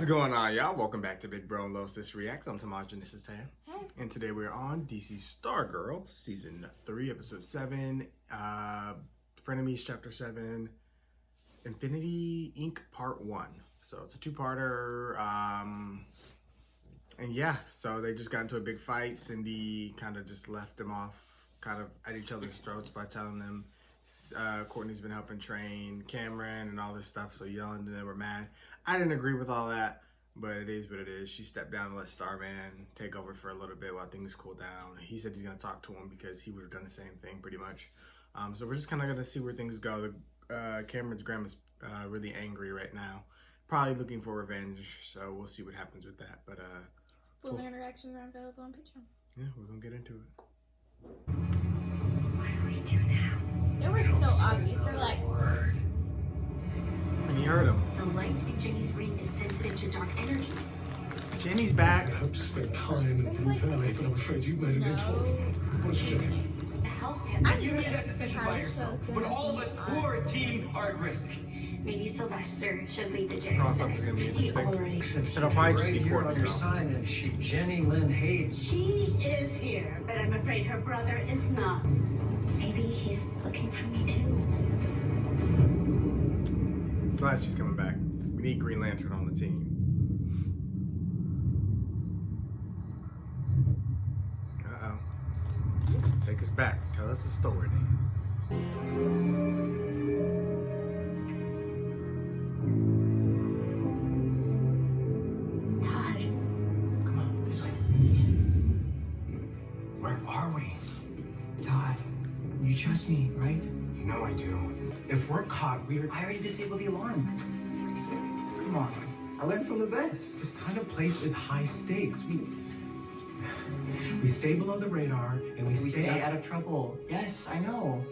What's going on, y'all? Welcome back to Big Bro and Low Sis React. I'm Tamaj and this is Tam. Hey. And today we're on DC Stargirl, Season 3, Episode 7, Frenemies Chapter 7, Infinity Inc. Part 1. So it's a two-parter. And yeah, so they just got into a big fight. Cindy kind of just left them off kind of at each other's throats by telling them Courtney's been helping train Cameron and all this stuff, so Yolanda and they were mad. I didn't agree with all that, but it is what it is. She stepped down and let Starman take over for a little bit while things cool down. He said he's going to talk to him because he would have done the same thing pretty much. So we're just kind of going to see where things go. Cameron's grandma's really angry right now, probably looking for revenge, so we'll see what happens with that. But full interactions are available on Patreon. Yeah, we're going to get into it. What do we do now? They were so obvious. They're like... And he heard him. The light in Jenny's ring is sensitive to dark energies. Jenny's back. I hope to spend time in Blue Valley, but I'm afraid you made it into it. What's Jenny? Help him. You made that decision by yourself, but all of us who are a team are at risk. Maybe Sylvester should lead the Jerry Crossover is Center. going to be He interesting. already... It'll probably just be here on Courtney. your sign, and she Jenny Lynn Hayes. She is here, but I'm afraid her brother is not. Maybe he's looking for me too. Glad she's coming back. We need Green Lantern on the team. Uh-oh. Take us back. Tell us the story, Todd. Come on, this way. Where are we? Todd, you trust me, right? You know I do. If we're caught, I already disabled the alarm. Come on. I learned from the best. This kind of place is high stakes. We stay below the radar, and we stay out of trouble. Yes, I know.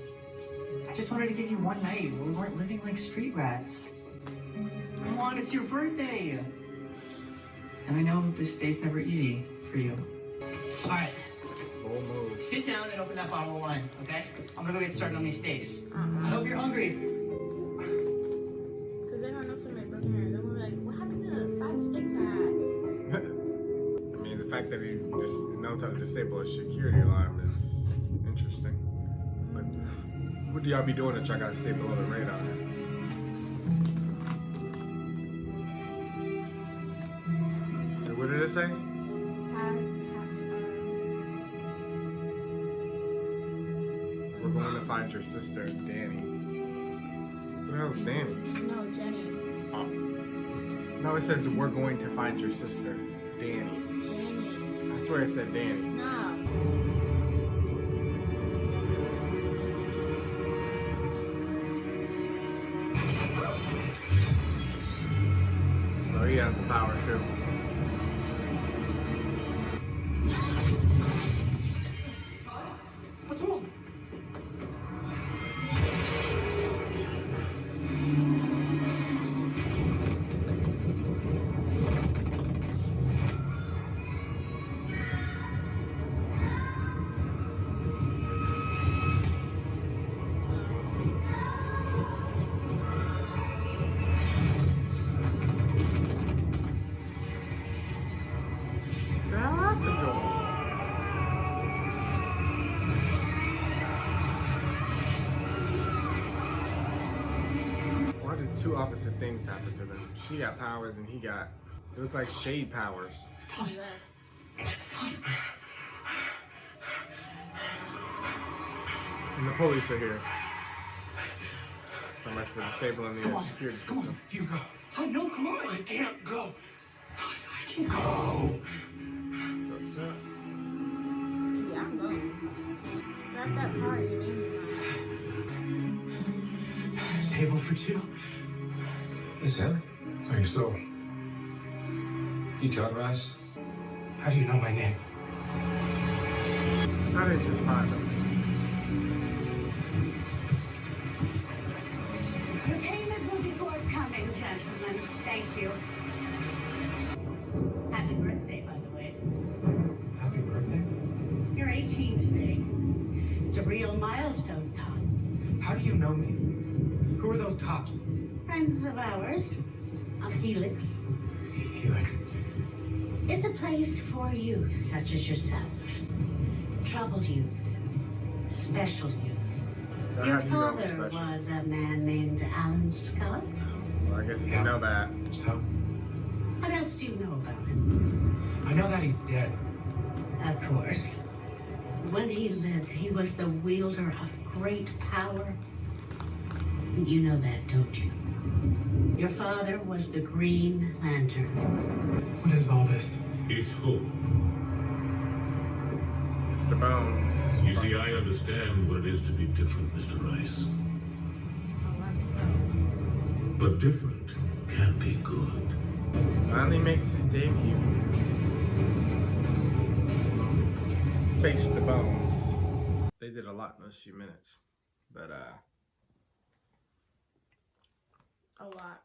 I just wanted to give you one night where we weren't living like street rats. Come on, it's your birthday. And I know this day's never easy for you. All right, Bold move. sit down and open that bottle of wine, okay? I'm gonna go get started on these steaks. I Uh-huh. hope you're hungry. Because they don't know somebody broken hair. They're like, what happened to the 5 steaks I had? I mean, the fact that he just knows how to disable a security alarm is interesting. But what do y'all be doing that y'all gotta stay below the radar? What did it say? We're going to find your sister, Danny. Who the hell is Danny? No, Jenny. Oh. No, it says we're going to find your sister, Danny. Jenny. I swear it said Danny. No. So he has the power too. What's wrong? What the hell happened to him? Why did two opposite things happen to them? She got powers and he got, it looked like shade powers. He left. And the police are here. So much for disabling the security system. You go. Todd, no, come on. I can't go. Todd, I can't go. What's up? Yeah, I'm going. Grab that car, your name is Table for two. Is that? I think so. You Todd Rice? How do you know my name? How did it just find him? Your payment will be forthcoming, gentlemen. Thank you. Happy birthday, by the way. Happy birthday. You're 18 today. It's a real milestone, Todd. How do you know me? Who are those cops? Friends of ours, of Helix. Helix. It's a place for youth such as yourself. Troubled youth. Special youth. How Your do you know I'm father special? was a man named Alan Scott. Well, I guess you know that. So? What else do you know about him? I know that he's dead. Of course. When he lived, he was the wielder of great power. You know that, don't you? Your father was the Green Lantern. What is all this? It's hope. Mr. Bones. You see, I understand what it is to be different, Mr. Rice. But different can be good. Finally makes his debut. Face to Bones. They did a lot in those few minutes. But, A lot.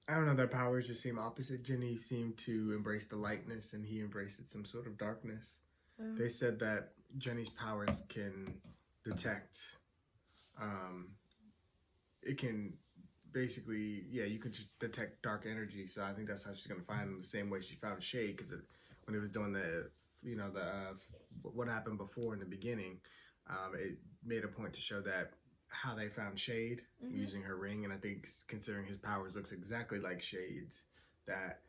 I don't know, their powers just seem opposite. Jenny seemed to embrace the lightness and he embraced some sort of darkness. They said that Jenny's powers can detect, it can basically, you can just detect dark energy. So I think that's how she's going to find him, the same way she found Shade, because when it was doing what happened before in the beginning, it made a point to show that how they found Shade using her ring. And I think considering his powers looks exactly like Shade's, that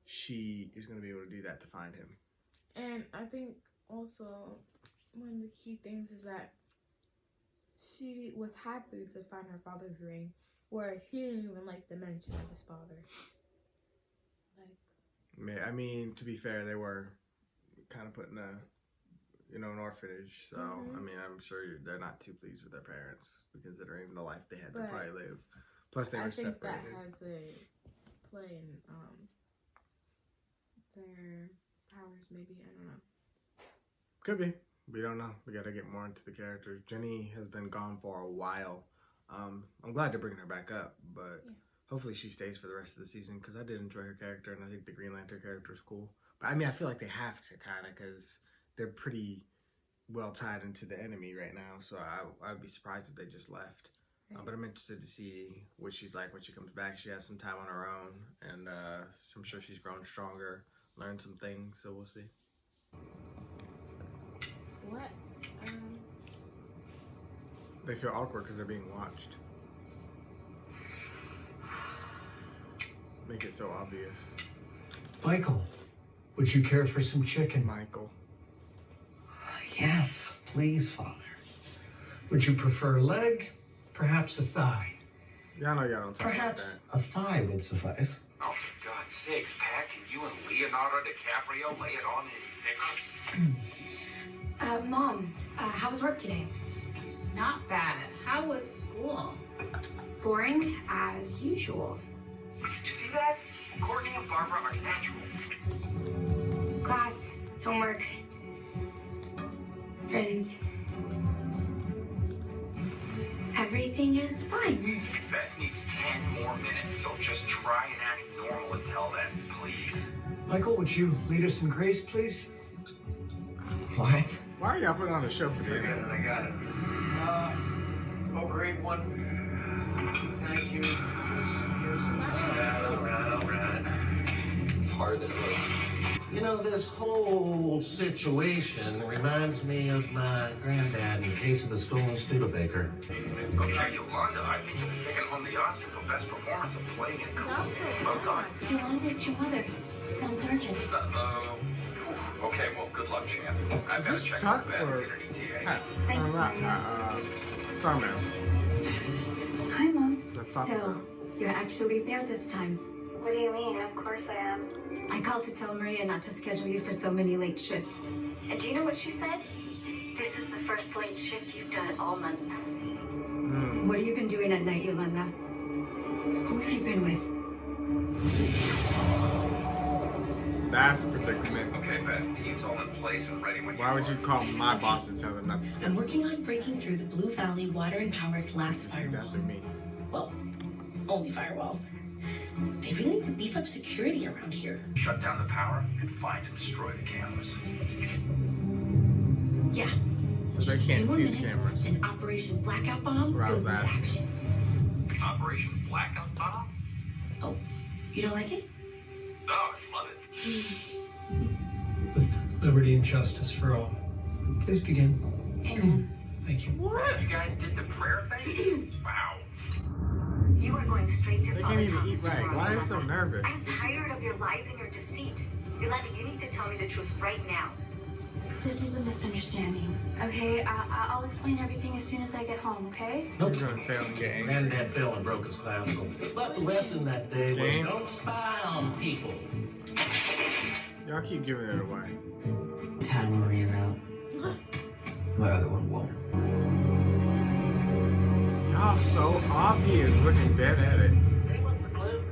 she is going to be able to do that to find him. And I think also one of the key things is that she was happy to find her father's ring, whereas he didn't even like the mention of his father. I mean, to be fair, they were kind of put in an orphanage. So, I mean, I'm sure they're not too pleased with their parents, considering the life they had to probably live. Plus, they were separated. I think that has a play in their powers, maybe. I don't know. Could be. We don't know. We got to get more into the characters. Jenny has been gone for a while. I'm glad they're bringing her back up, but hopefully she stays for the rest of the season, because I did enjoy her character, and I think the Green Lantern character is cool. But I mean, I feel like they have to kind of, because they're pretty well tied into the enemy right now. So I'd be surprised if they just left. But I'm interested to see what she's like when she comes back. She has some time on her own, and I'm sure she's grown stronger, learned some things. So we'll see. What? They feel awkward because they're being watched. Make it so obvious. Michael, would you care for some chicken? Michael. Yes, please, Father. Would you prefer a leg? Perhaps a thigh? Y'all know y'all don't talk Perhaps a thigh would suffice. Oh, for God's sakes, Pat, can you and Leonardo DiCaprio lay it on any thicker? Mom, how was work today? Not bad. How was school? Boring as usual. You see that? Courtney and Barbara are natural. Class, homework, friends. Everything is fine. Beth needs 10 more minutes, so just try and act normal until then, please. Michael, would you lead us in grace, please? What? Why are y'all putting on a show for the I got it, I got it. Grade 1. Thank you. All right. It's hard to lose. You know, this whole situation reminds me of my granddad in the case of the stolen Studebaker. Okay, Yolanda, I think you'll be taking home the Oscar for Best Performance of Playing It Cool. Well done. Yolanda, it's your mother. Sounds urgent. Okay, well, good luck, champ. I've Is got this to check Chuck with Beth or and get an ETA. Pat? Thanks, Starman. Hi, Mom. Let's talk So, about you're actually there this time. What do you mean? Of course I am. I called to tell Maria not to schedule you for so many late shifts. And do you know what she said? This is the first late shift you've done all month. What have you been doing at night, Yolanda? Who have you been with? That's a predicament. Okay, Beth, team's all in place and ready when Why would you call my boss and tell them not to I'm schedule? working on breaking through the Blue Valley Water and Power's last firewall. After me. Well, only firewall. They really need to beef up security around here. Shut down the power and find and destroy the cameras. Yeah. So they Just can't 2 more see the minutes, cameras. and Operation Blackout Bomb That's what I was goes into asking. action. Operation Blackout Bomb? Oh, you don't like it? No, With liberty and justice for all. Please begin. Amen. Thank you. What? You guys did the prayer thing? Wow. You are going straight to They Father can't even Thomas eat right. tomorrow. Why are they so nervous? I'm tired of your lies and your deceit. Yolanda, you need to tell me the truth right now. This is a misunderstanding. Okay, I'll explain everything as soon as I get home, okay? You're gonna fail and get angry. Granddad failed and broke his clavicle. But the lesson that day was Game. don't spy on people. Y'all keep giving it away. Time ran out. My other one won't. Y'all so obvious looking dead at it. Anyone for clue?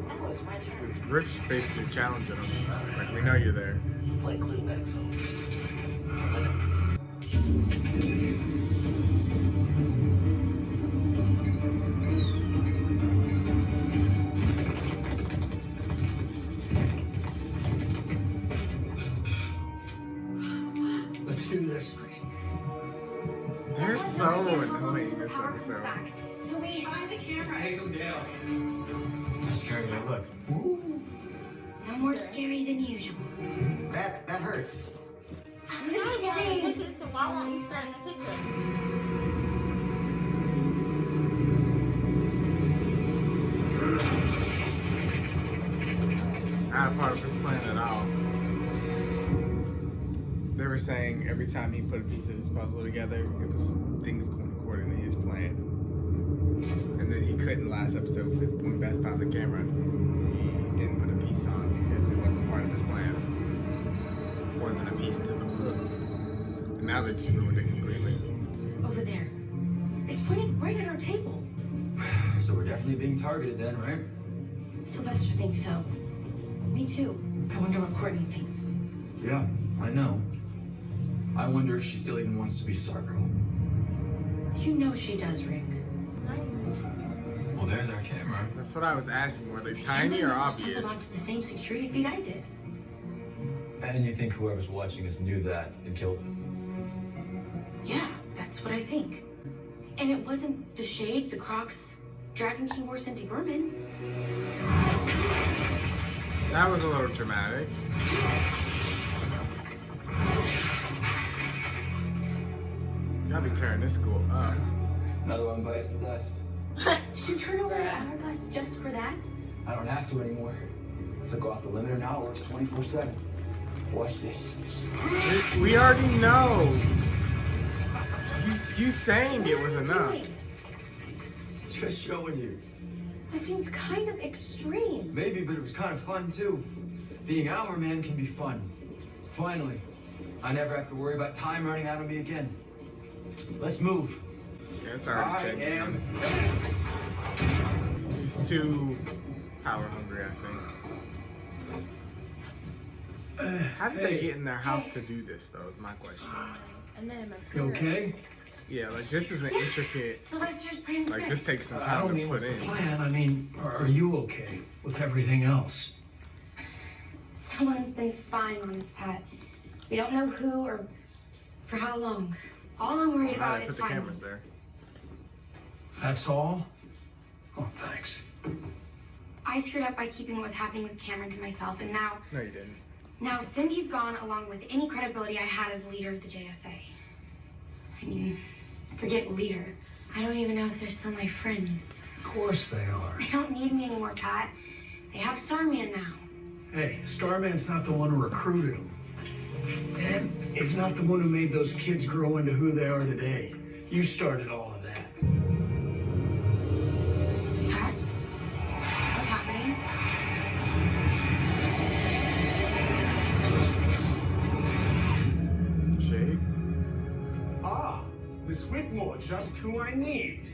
No, it's my turn. Because Rich basically challenging him. Like, we know you're there. Play clue next. Let's do this. They're so annoying this episode. So we find the cameras. Take them down. How scary they look. No more scary than usual. That hurts. You're not going in the kitchen, so why won't you start in the kitchen? Not a part of his plan at all. They were saying every time he put a piece of his puzzle together, it was things going according to his plan. And then he couldn't last episode because when Beth found the camera, he didn't put a piece on because it wasn't part of his plan. It wasn't a piece to the puzzle. And now they just ruined it completely. Over there. It's pointed right at our table. So we're definitely being targeted then, right? Sylvester thinks so. Me too. I wonder what Courtney thinks. Yeah, I know. I wonder if she still even wants to be Stargirl. You know she does, Rick. Well, there's our camera. That's what I was asking. Were they The tiny camera or must have obvious? stumbled onto the same security feed I did. And you think whoever's watching us knew that and killed him? Yeah, that's what I think. And it wasn't the Shade, the Crocs, Dragon King, or Cindy Berman. That was a little dramatic. Gotta be tearing this school up. Another one bites the dust. Did you turn over the hourglass just for that? I don't have to anymore. Took off the limiter, now it works 24/7. Watch this. We already know. You saying it was What are you enough. doing? Just showing you. That seems kind of extreme. Maybe, but it was kind of fun too. Being our man can be fun. Finally, I never have to worry about time running out on me again. Let's move. Yeah, it's already changing. He's too power hungry, I think. How did they get in their house to do this, though, is my question. And then You okay? Yeah, like, this is an intricate, Sylvester's plan is like, good. this takes some I time don't to mean put with the in. plan. I mean, are you okay with everything else? Someone's been spying on us, Pat. We don't know who or for how long. All I'm worried How about they is put the timing. cameras there. That's all? Oh, thanks. I screwed up by keeping what was happening with Cameron to myself, and now No, you didn't. Cindy's gone along with any credibility I had as leader of the JSA. I mean, forget leader. I don't even know if they're still my friends. Of course they are. They don't need me anymore, Pat. They have Starman now. Hey, Starman's not the one who recruited him. And he's not the one who made those kids grow into who they are today. You started all of that. Pat? What's happening? Shade? Ah, Miss Whitmore, just who I need.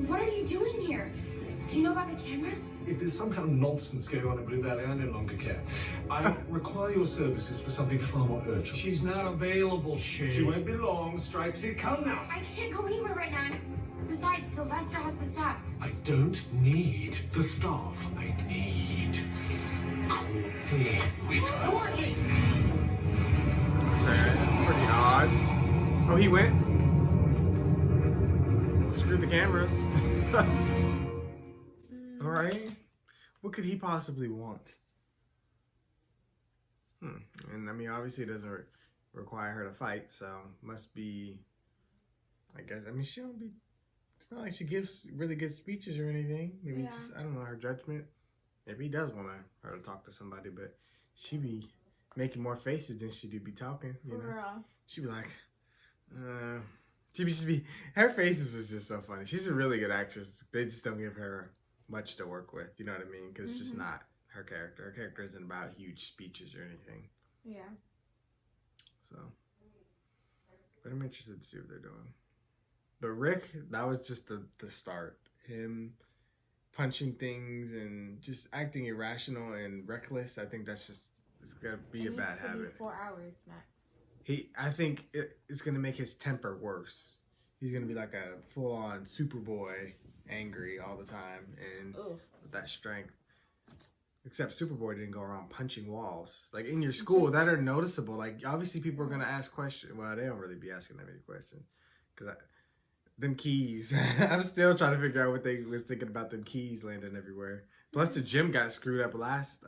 What are you doing here? Do you know about the cameras? If there's some kind of nonsense going on in Blue Valley, I no longer care. I require your services for something far more urgent. She's not available, Shade. She won't be long. Stripes it. Come now. I can't go anywhere right now. Besides, Sylvester has the staff. I don't need the staff. I need Courtney Whitmore. Okay, pretty odd. Oh, he went? Screw the cameras. Alright. What could he possibly want? And I mean, obviously it doesn't require her to fight, so must be, I guess, I mean, she don't be, it's not like she gives really good speeches or anything. Maybe just, I don't know, her judgment. Maybe he does want her to talk to somebody, but she be making more faces than she do be talking, you know? She be like, she be, her faces is just so funny. She's a really good actress. They just don't give her much to work with, you know what I mean? Because it's just not her character. Her character isn't about huge speeches or anything. Yeah. So, but I'm interested to see what they're doing. But Rick, that was just the start. Him punching things and just acting irrational and reckless. I think that's just, it's gonna be a bad habit. 4 hours max. I think it's gonna make his temper worse. He's gonna be like a full-on Superboy, angry all the time and with that strength. Except Superboy didn't go around punching walls. Like in your school, that are noticeable. Like obviously people are gonna ask questions. Well, they don't really be asking that many questions. Cause them keys. I'm still trying to figure out what they was thinking about them keys landing everywhere. Plus the gym got screwed up last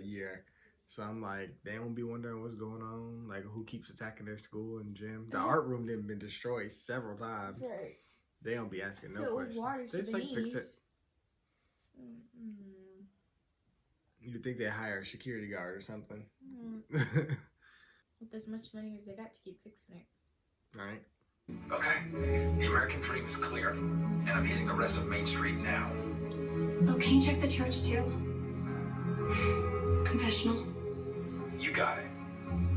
year. So I'm like, they won't be wondering what's going on. Like who keeps attacking their school and gym. The art room didn't been destroyed several times. Right. They don't be asking no questions. They just like fix it. You'd think they hire a security guard or something. With as much money as they got to keep fixing it. Right. Okay, the American dream is clear, and I'm hitting the rest of Main Street now. Oh, can you check the church too? Confessional. You got it.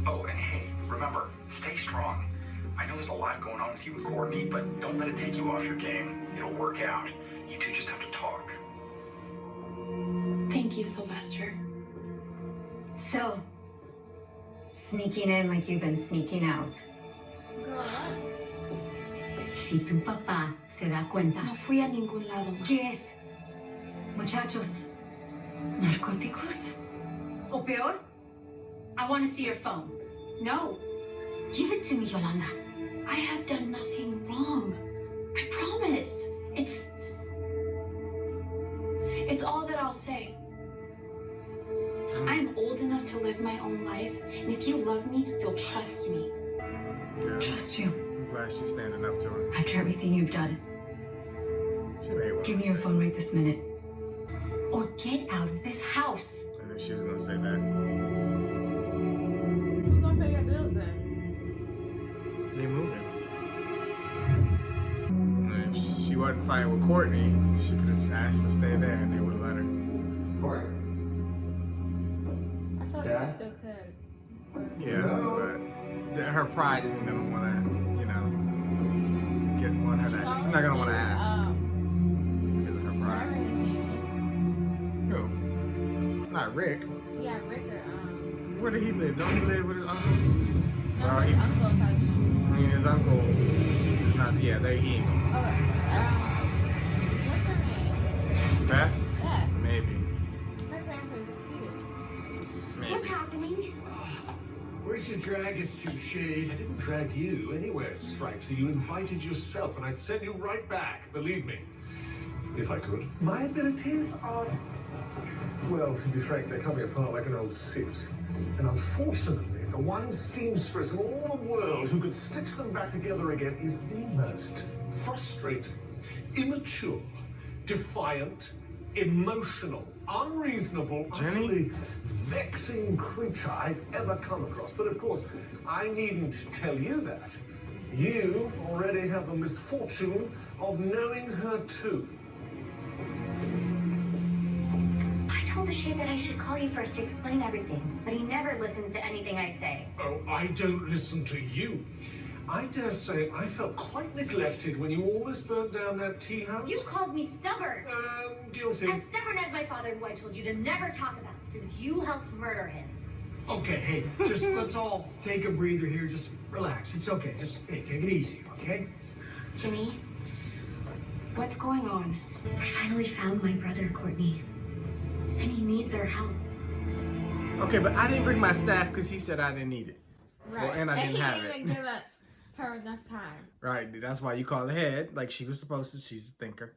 Oh, and hey, remember, stay strong. I know there's a lot going on with you and Courtney, but don't let it take you off your game. It'll work out. You two just have to talk. Thank you, Sylvester. So, sneaking in like you've been sneaking out. Girl, what? Si tu papá se da cuenta. No fui a ningún lado. ¿Qué es? Muchachos, narcóticos? O peor, I want to see your phone. No. Give it to me, Yolanda. I have done nothing wrong. I promise. It's all that I'll say. I'm old enough to live my own life, and if you love me, you'll trust me. Yeah. Trust you. I'm glad she's standing up to her. After everything you've done. Give me your phone right this minute. Or get out of this house. I knew she was gonna say that. Who's gonna pay your bills then? They moving. And if she wasn't fighting with Courtney, she could have asked to stay there and they would have let her. Courtney. I feel like she still could. Yeah, but her pride isn't gonna wanna, you know, want her to. She's not gonna wanna ask because of her pride. Who? Not Rick. Yeah, Rick or Where did he live? Don't he live with his uncle? No, Well, his uncle probably. I mean, his uncle is not. Yeah, he ain't gonna. What's her name? Beth? Yeah. Maybe. Her parents are the sweetest. Maybe. What's happening? Where'd you drag us to, Shade? I didn't drag you anywhere, Stripesy. You invited yourself, and I'd send you right back, believe me. If I could. My abilities are... Well, to be frank, they're coming apart like an old suit. And unfortunately, the one seamstress in all the world who could stitch them back together again is the most frustrating, immature, defiant, emotional, unreasonable, utterly vexing creature I've ever come across. But of course, I needn't tell you that. You already have the misfortune of knowing her too. I told the Shade that I should call you first to explain everything, but he never listens to anything I say. Oh, I don't listen to you. I dare say I felt quite neglected when you almost burnt down that tea house. You called me stubborn. Guilty. As stubborn as my father, who I told you to never talk about since you helped murder him. Okay, hey, just let's all take a breather here. Just relax. It's okay. Just, hey, take it easy, okay? Jimmy, what's going on? I finally found my brother, Courtney. And he needs our help. Okay, but I didn't bring my staff because he said I didn't need it. Right. Well, and I didn't have he it. didn't give her enough time. Right, that's why you call ahead, like she was supposed to. She's a thinker.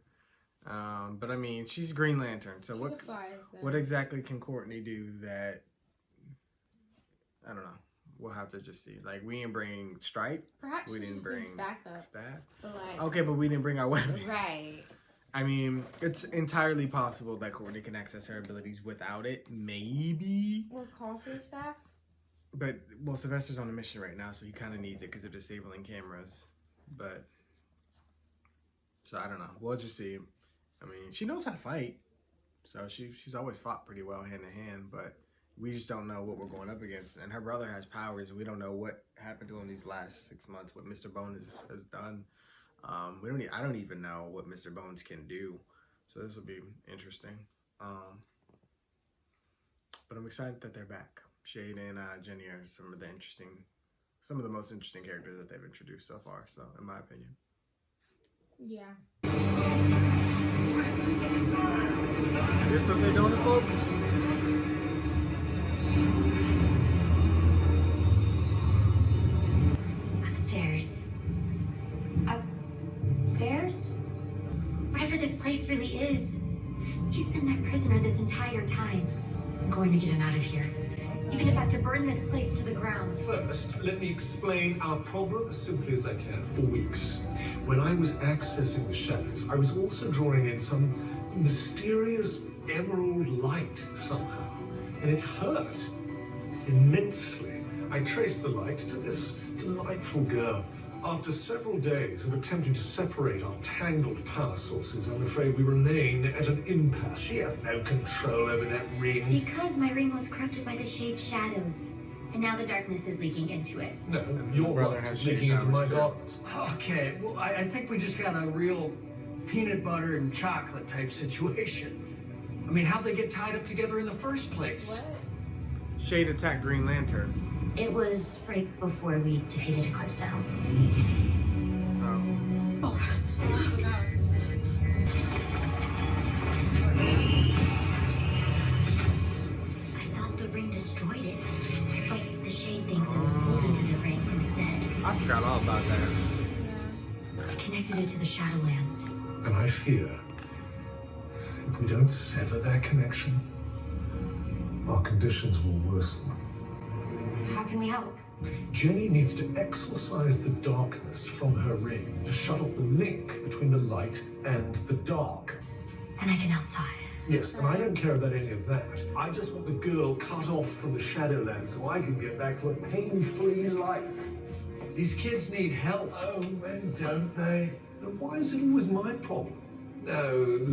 But I mean, she's Green Lantern. So what exactly can Courtney do that I don't know. We'll have to just see. Like, we didn't bring Stripe. Perhaps we didn't bring backup. Staff. But like, okay, but we didn't bring our weapons. Right. I mean, it's entirely possible that Courtney can access her abilities without it. Maybe. Or call for staff. But, well, Sylvester's on a mission right now, so he kind of needs it because they're disabling cameras. But, so I don't know. We'll just see. I mean, she knows how to fight. So she's always fought pretty well hand in hand, but we just don't know what we're going up against. And her brother has powers, and we don't know what happened to him these last 6 months, what Mr. Bones has done. I don't even know what Mr. Bones can do. So this will be interesting. But I'm excited that they're back. Shade and Jenny are some of the most interesting characters that they've introduced so far. So, in my opinion. Yeah. Guess what they're doing, folks? Upstairs. Upstairs? Whatever this place really is, he's been that prisoner this entire time. I'm going to get him out of here. Even if I have to burn this place to the ground. First, let me explain our problem as simply as I can. For weeks, when I was accessing the shadows, I was also drawing in some mysterious emerald light somehow, and it hurt immensely. I traced the light to this delightful girl. After several days of attempting to separate our tangled power sources, I'm afraid we remain at an impasse. She has no control over that ring. Because my ring was corrupted by the Shade's shadows, and now the darkness is leaking into it. No, your brother has leaking into my darkness. Okay, well, I think we just got a real peanut butter and chocolate type situation. I mean, how'd they get tied up together in the first place? What? Shade attacked Green Lantern. It was right before we defeated Eclipso. I thought the ring destroyed it, but the Shade thinks it was pulled into the ring instead. I forgot all about that. It connected it to the Shadowlands. And I fear, if we don't sever that connection, our conditions will worsen. How can we help? Jenny needs to exorcise the darkness from her ring to shut off the link between the light and the dark. Then I can help Todd. Yes, and I don't care about any of that. I just want the girl cut off from the Shadowlands so I can get back to a pain-free life. These kids need help. Oh, and don't they? And why is it always my problem? No, it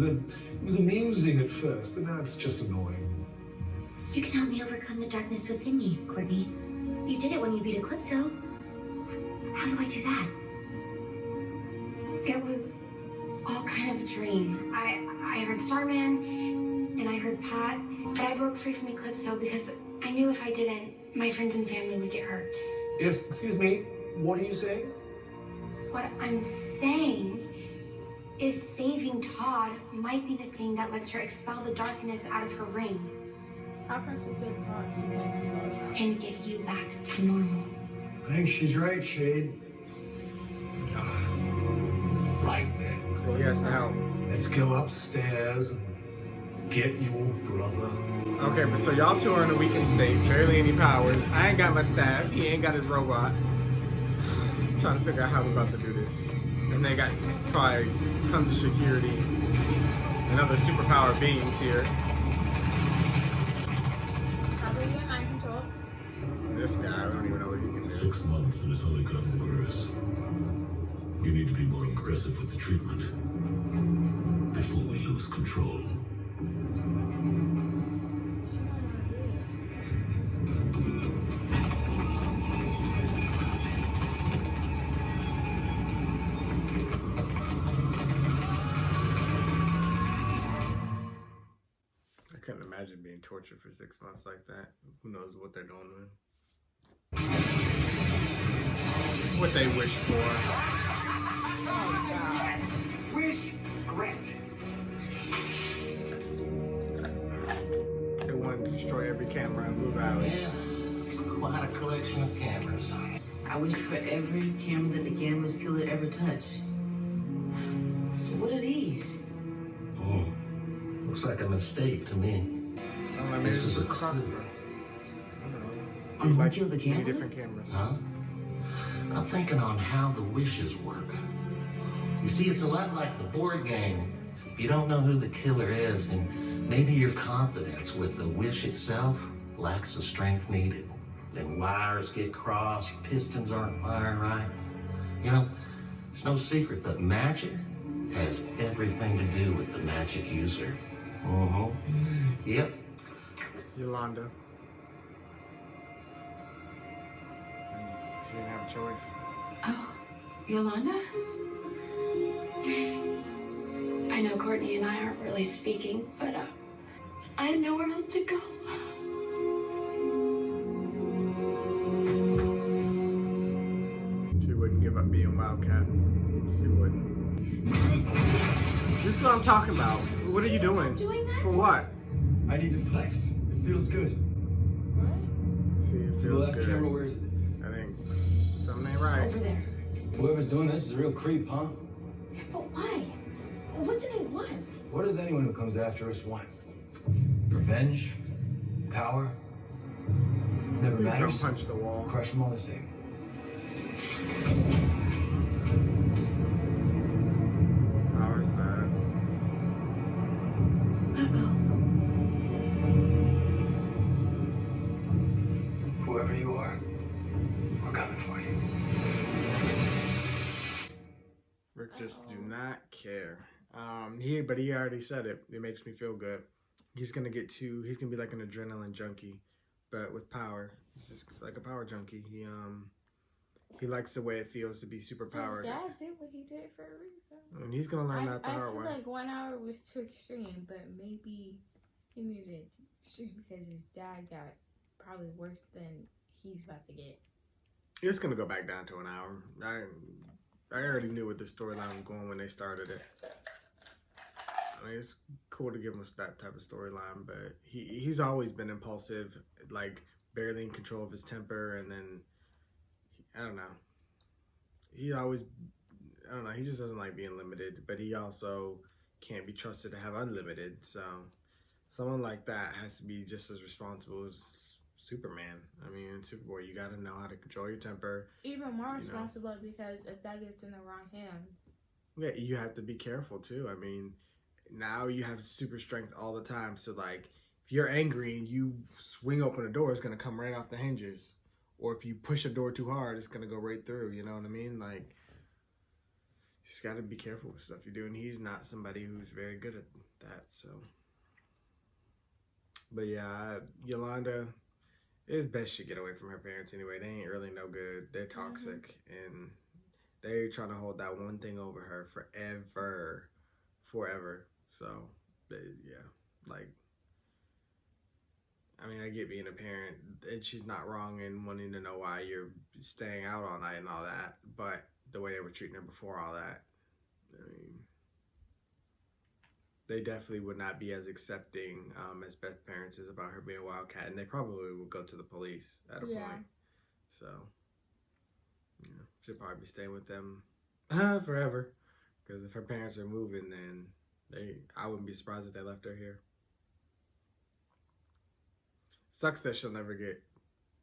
was amusing at first, but now it's just annoying. You can help me overcome the darkness within me, Courtney. You did it when you beat Eclipso. How do I do that? It was all kind of a dream. I heard Starman, and I heard Pat, but I broke free from Eclipso because I knew if I didn't, my friends and family would get hurt. Yes, excuse me, what are you saying? What I'm saying is saving Todd might be the thing that lets her expel the darkness out of her ring. How can she save Todd? She can't control that. And get you back to normal. I think she's right, Shade. Right then. So he has to help. Let's go upstairs and get your brother. Okay, but so y'all two are in a weakened state. Barely any powers. I ain't got my staff. He ain't got his robot. I'm trying to figure out how we're about to do this. And they got probably tons of security and other superpower beings here. This guy, I don't even know what he can do. 6 months and it's only gotten worse. You need to be more aggressive with the treatment before we lose control. I couldn't imagine being tortured for 6 months like that. Who knows what they're doing with? What they wish for. Yes! Wish granted. They wanted to destroy every camera in Blue Valley. Yeah, it's quite a collection of cameras. I wish for every camera that the Gamblers killer ever touched. So what are these? Looks like a mistake to me. This is a clue. On like Mojo the many Gambler? different cameras. Huh? I'm thinking on how the wishes work. You see, it's a lot like the board game. If you don't know who the killer is, then maybe your confidence with the wish itself lacks the strength needed. Then wires get crossed, pistons aren't firing right. You know, it's no secret, but magic has everything to do with the magic user. Yep. Yolanda. She didn't have a choice. Oh, Yolanda? I know Courtney and I aren't really speaking, but I had nowhere else to go. She wouldn't give up being Wildcat. She wouldn't. This is what I'm talking about. What are you doing? For what? I need to flex. It feels good. See, it The feels last good. camera, where is it? That ain't. Something ain't right. Over there. Whoever's doing this is a real creep, huh? But why? What do they want? What does anyone who comes after us want? Revenge? Power? Never Please matters. don't punch the wall. Crush them all the same. Power's bad. Whoever you are, we're coming for you. Rick just do not care. But he already said it. It makes me feel good. He's gonna be like an adrenaline junkie, but with power. He's just like a power junkie. He likes the way it feels to be super powered. His dad did what he did for a reason. And he's gonna learn that the hard way. I feel like 1 hour was too extreme, but maybe he needed it to be extreme because his dad got probably worse than he's about to get. It's gonna go back down to an hour. I already knew what the storyline was going when they started it. I mean, it's cool to give him that type of storyline, but he's always been impulsive, like barely in control of his temper, and then I don't know. He just doesn't like being limited, but he also can't be trusted to have unlimited. So someone like that has to be just as responsible as Superman. I mean, in Superboy, you got to know how to control your temper. Even more responsible because if that gets in the wrong hands. Yeah, you have to be careful too. I mean, now you have super strength all the time. So like, if you're angry and you swing open a door, it's gonna come right off the hinges. Or if you push a door too hard, it's gonna go right through. You know what I mean? Like, you just gotta be careful with stuff you do. And he's not somebody who's very good at that. So, but yeah, Yolanda. It's best she get away from her parents anyway. They ain't really no good. They're toxic. And they're trying to hold that one thing over her forever. So, yeah. Like, I mean, I get being a parent. And she's not wrong in wanting to know why you're staying out all night and all that. But the way they were treating her before all that, I mean, they definitely would not be as accepting as Beth parents is about her being a wildcat, and they probably would go to the police at a point. So, yeah, she'll probably be staying with them forever. Because if her parents are moving, then I wouldn't be surprised if they left her here. Sucks that she'll never get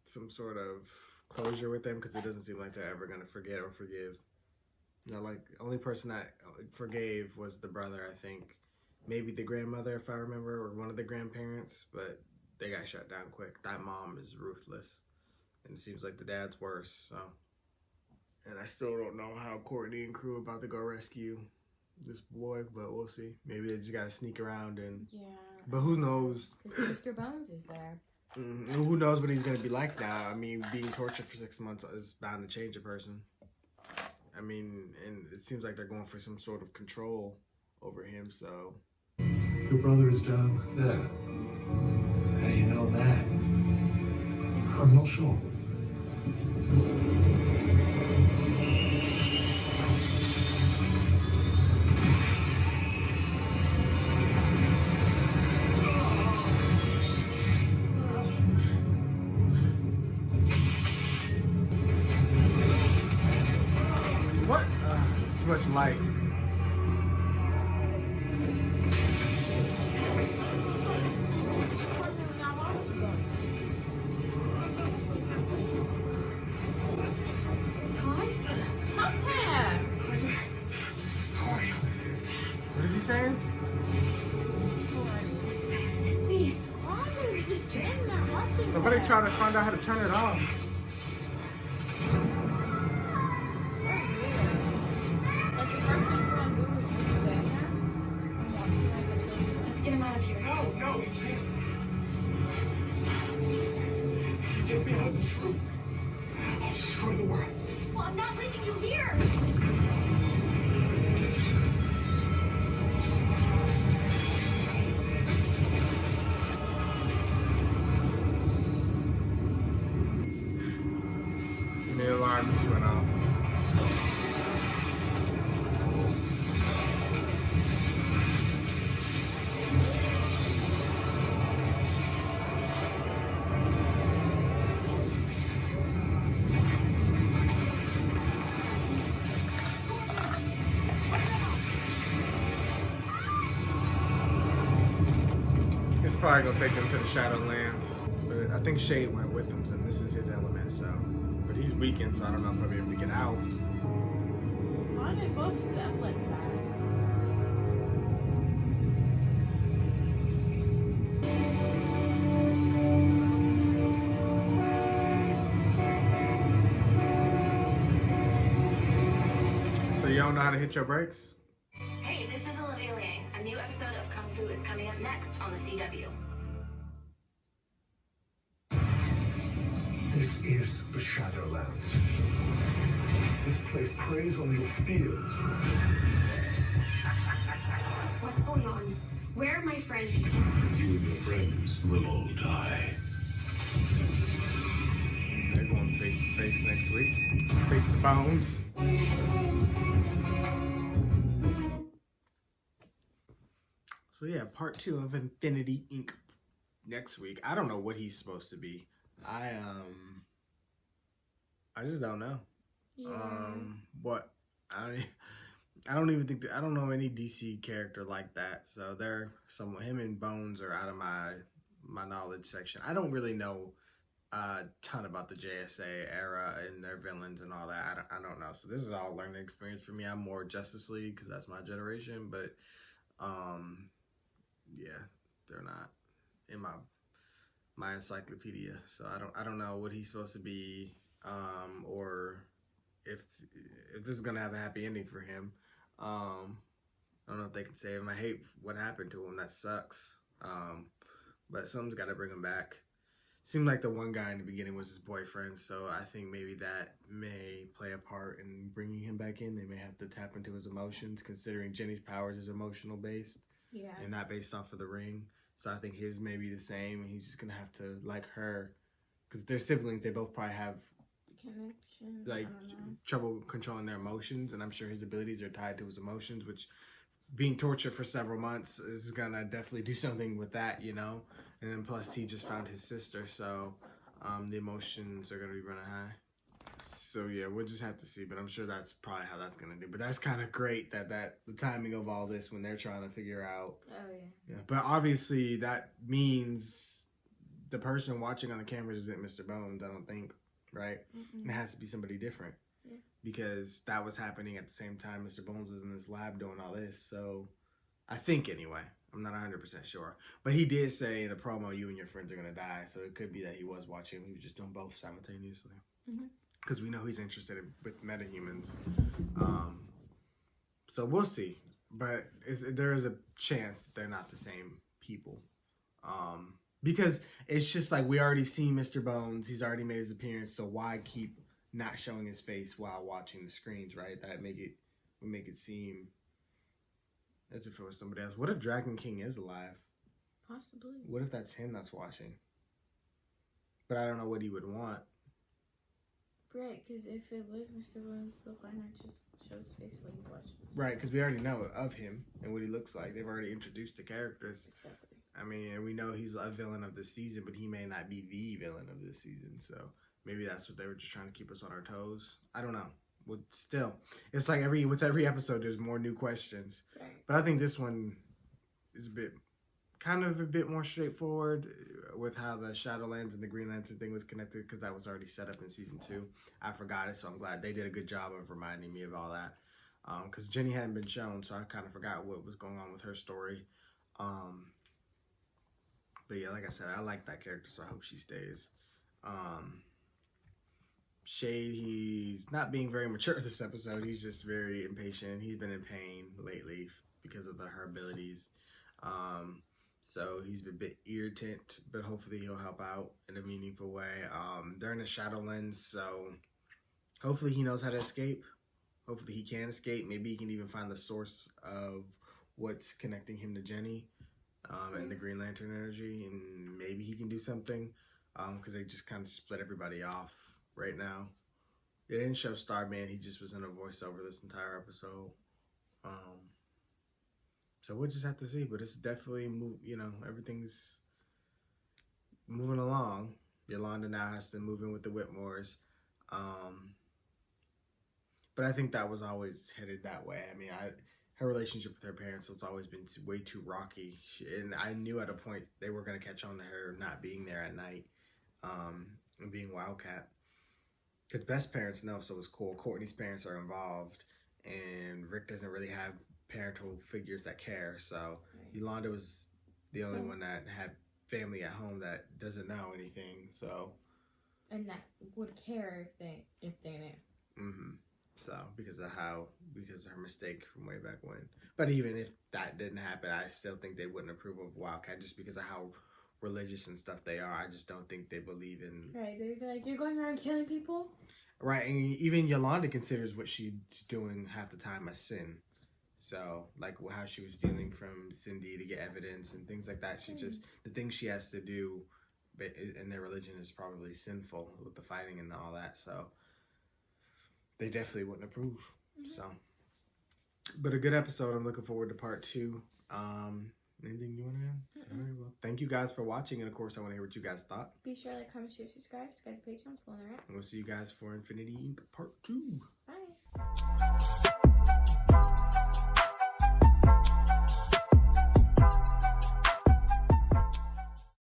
some sort of closure with them because it doesn't seem like they're ever gonna forget or forgive. You know, like the only person that forgave was the brother, I think. Maybe the grandmother, if I remember, or one of the grandparents, but they got shut down quick. That mom is ruthless, and it seems like the dad's worse. So, and I still don't know how Courtney and crew are about to go rescue this boy, but we'll see. Maybe they just gotta sneak around and. Yeah. But who knows? Because Mr. Bones is there. And who knows what he's gonna be like now? I mean, being tortured for 6 months is bound to change a person. I mean, and it seems like they're going for some sort of control over him. So. Your brother is down there. How do you know that? I'm not sure. What? Too much light. saying? It's me. Oh, they're just in there watching. Somebody that. try to find out how to turn it off. Like the first thing we're gonna do is just stand there and watch like the children. Let's get him out of here. No, you can't. Take me out of this room. I'll destroy the world. Well, I'm not leaving you here. And the alarm just went off. It's probably gonna take them to the Shadowlands. But I think Shade went with them, and this is his element, so. But he's weakened, so I don't know if I'll be able to get out. Why did they both step like that? So you don't know how to hit your brakes? Hey, this is Olivia Liang. A new episode of Kung Fu is coming up next on the CW. This is the Shadowlands. This place preys on your fears. What's going on? Where are my friends? You and your friends will all die. They're going face to face next week. Face to bones. So yeah, part 2 of Infinity Inc. next week. I don't know what he's supposed to be. I just don't know. Yeah. What I don't even think I don't know any DC character like that. So him and Bones are out of my knowledge section. I don't really know a ton about the JSA era and their villains and all that. I don't know. So this is all learning experience for me. I'm more Justice League because that's my generation. But yeah, they're not in my encyclopedia. So I don't know what he's supposed to be, or if this is gonna have a happy ending for him. I don't know if they can save him. I hate what happened to him. That sucks. But someone's got to bring him back. Seemed like the one guy in the beginning was his boyfriend, so I think maybe that may play a part in bringing him back in. They may have to tap into his emotions, considering Jenny's powers is emotional based, and not based off of the ring. So I think his may be the same, and he's just gonna have to, like her, because they're siblings. They both probably have Connection. like trouble controlling their emotions, and I'm sure his abilities are tied to his emotions, which being tortured for several months is gonna definitely do something with that, you know. And then plus he just found his sister, so the emotions are gonna be running high. So yeah, we'll just have to see, but I'm sure that's probably how that's gonna do. But that's kind of great that the timing of all this when they're trying to figure out. Oh yeah. But obviously that means the person watching on the cameras isn't Mr. Bones, I don't think, right? It has to be somebody different. Yeah. Because that was happening at the same time Mr. Bones was in this lab doing all this. So I think anyway, I'm not 100% sure. But he did say in a promo, you and your friends are going to die. So it could be that he was watching. He was just doing both simultaneously. Because we know he's interested with metahumans. So we'll see. But there is a chance that they're not the same people. Because it's just like we already seen Mr. Bones. He's already made his appearance. So why keep not showing his face while watching the screens, right? That would make it seem as if it was somebody else. What if Dragon King is alive? Possibly. What if that's him that's watching? But I don't know what he would want. Right, because if it was Mr. Bones, why not just show his face while he's watching? Right, because we already know of him and what he looks like. They've already introduced the characters. Exactly. I mean, and we know he's a villain of this season, but he may not be the villain of this season. So maybe that's what they were just trying to keep us on our toes. I don't know. But still, it's like with every episode, there's more new questions. Right. But I think this one is a bit more straightforward with how the Shadowlands and the Green Lantern thing was connected, because that was already set up in season 2. I forgot it, so I'm glad they did a good job of reminding me of all that. because Jenny hadn't been shown, so I kind of forgot what was going on with her story. But yeah, like I said, I like that character, so I hope she stays. Shade, he's not being very mature this episode. He's just very impatient. He's been in pain lately because of her abilities. So he's been a bit irritant, but hopefully he'll help out in a meaningful way. They're in a shadow lens, so hopefully he knows how to escape. Hopefully he can escape. Maybe he can even find the source of what's connecting him to Jenny and the Green Lantern energy, and maybe he can do something because they just kind of split everybody off right now. They didn't show Starman. He just was in a voiceover this entire episode. So we'll just have to see, but it's definitely, everything's moving along. Yolanda now has to move in with the Whitmores. But I think that was always headed that way. I mean, her relationship with her parents has always been way too rocky. And I knew at a point they were going to catch on to her not being there at night and being Wildcat. Because Beth's parents know, so it's cool. Courtney's parents are involved, and Rick doesn't really have parental figures that care. So Yolanda was the only one that had family at home that doesn't know anything. So, and that would care if they knew. Mm-hmm. So because of her mistake from way back when. But even if that didn't happen, I still think they wouldn't approve of Wildcat just because of how religious and stuff they are. I just don't think they believe in. Right, they'd be like, "You're going around killing people." Right, and even Yolanda considers what she's doing half the time a sin. So, like how she was stealing from Cindy to get evidence and things like that. She just, the things she has to do in their religion is probably sinful with the fighting and all that. So, they definitely wouldn't approve. So, but a good episode. I'm looking forward to part 2. Anything you want to add? All right, well, thank you guys for watching. And of course, I want to hear what you guys thought. Be sure to like, comment, share, subscribe, to Patreon, follow our app. And we'll see you guys for Infinity Inc. Part 2.